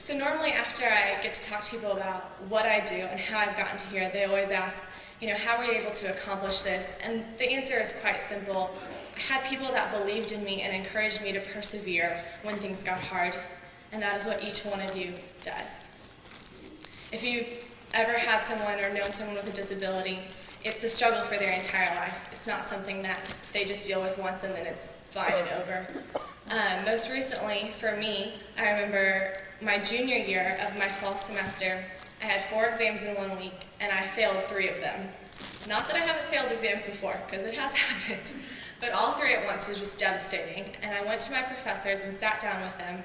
So normally after I get to talk to people about what I do and how I've gotten to here, they always ask, how were you able to accomplish this? And the answer is quite simple. I had people that believed in me and encouraged me to persevere when things got hard. And that is what each one of you does. If you've ever had someone or known someone with a disability, it's a struggle for their entire life. It's not something that they just deal with once and then it's fine and over. Most recently, for me, I remember my junior year of my fall semester, I had 4 exams in 1 week, and I failed 3 of them. Not that I haven't failed exams before, because it has happened, but all 3 at once was just devastating. And I went to my professors and sat down with them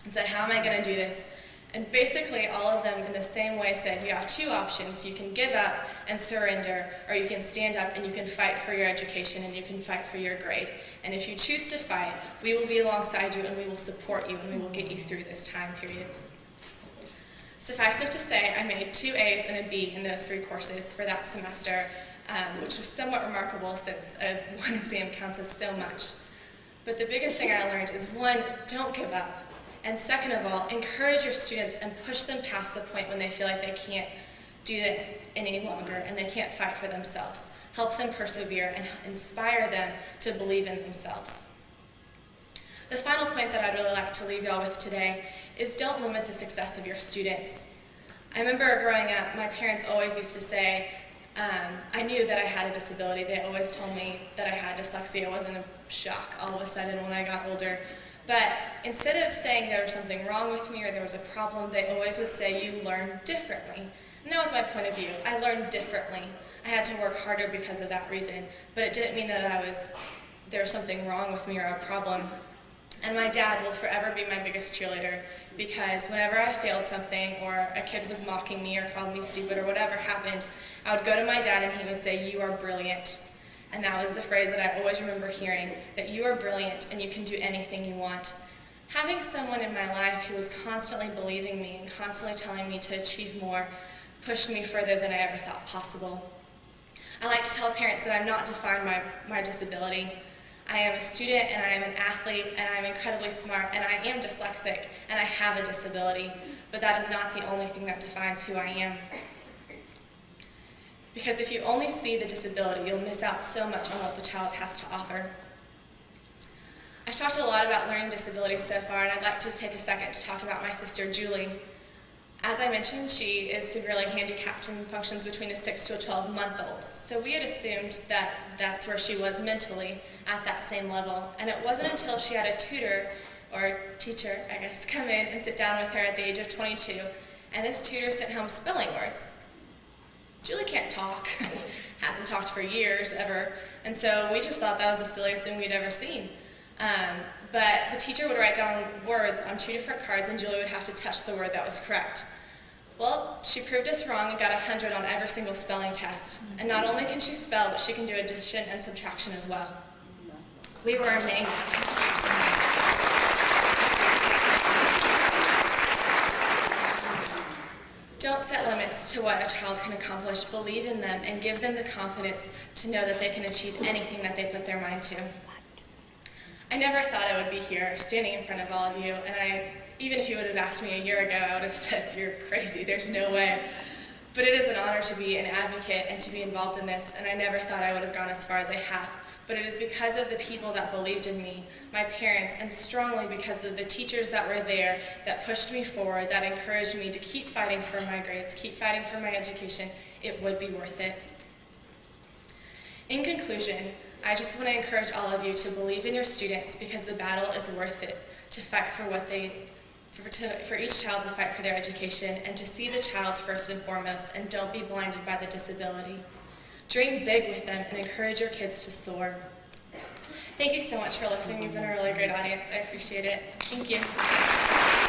and said, how am I going to do this? And basically all of them in the same way said, you have 2 options. You can give up and surrender, or you can stand up and you can fight for your education and you can fight for your grade. And if you choose to fight, we will be alongside you and we will support you and we will get you through this time period. Suffice it to say, I made 2 A's and a B in those 3 courses for that semester, which was somewhat remarkable since 1 exam counts as so much. But the biggest thing I learned is 1, don't give up. And second of all, encourage your students and push them past the point when they feel like they can't do it any longer and they can't fight for themselves. Help them persevere and inspire them to believe in themselves. The final point that I'd really like to leave y'all with today is don't limit the success of your students. I remember growing up, my parents always used to say, I knew that I had a disability. They always told me that I had dyslexia. It wasn't a shock all of a sudden when I got older. But instead of saying there was something wrong with me or there was a problem, they always would say, you learn differently. And that was my point of view. I learned differently. I had to work harder because of that reason. But it didn't mean that there was something wrong with me or a problem. And my dad will forever be my biggest cheerleader because whenever I failed something or a kid was mocking me or called me stupid or whatever happened, I would go to my dad and he would say, you are brilliant. And that was the phrase that I always remember hearing, that you are brilliant and you can do anything you want. Having someone in my life who was constantly believing me and constantly telling me to achieve more pushed me further than I ever thought possible. I like to tell parents that I'm not defined by my disability. I am a student and I am an athlete and I am incredibly smart and I am dyslexic and I have a disability, but that is not the only thing that defines who I am. Because if you only see the disability, you'll miss out so much on what the child has to offer. I've talked a lot about learning disabilities so far, and I'd like to take a second to talk about my sister, Julie. As I mentioned, she is severely handicapped and functions between a 6 to a 12-month-old. So we had assumed that that's where she was mentally, at that same level. And it wasn't until she had a tutor, or teacher, I guess, come in and sit down with her at the age of 22, and this tutor sent home spelling words. Julie can't talk, hasn't talked for years, ever, and so we just thought that was the silliest thing we'd ever seen. But the teacher would write down words on 2 different cards and Julie would have to touch the word that was correct. Well, she proved us wrong and got 100 on every single spelling test. And not only can she spell, but she can do addition and subtraction as well. We were amazed. Don't set limits to what a child can accomplish. Believe in them and give them the confidence to know that they can achieve anything that they put their mind to. I never thought I would be here standing in front of all of you, and even if you would have asked me a year ago, I would have said, you're crazy, there's no way. But it is an honor to be an advocate and to be involved in this, and I never thought I would have gone as far as I have. But it is because of the people that believed in me, my parents, and strongly because of the teachers that were there that pushed me forward, that encouraged me to keep fighting for my grades, keep fighting for my education. It would be worth it. In conclusion, I just want to encourage all of you to believe in your students because the battle is worth it, to fight for for each child to fight for their education and to see the child first and foremost, and don't be blinded by the disability. Dream big with them and encourage your kids to soar. Thank you so much for listening. You've been a really great audience. I appreciate it. Thank you.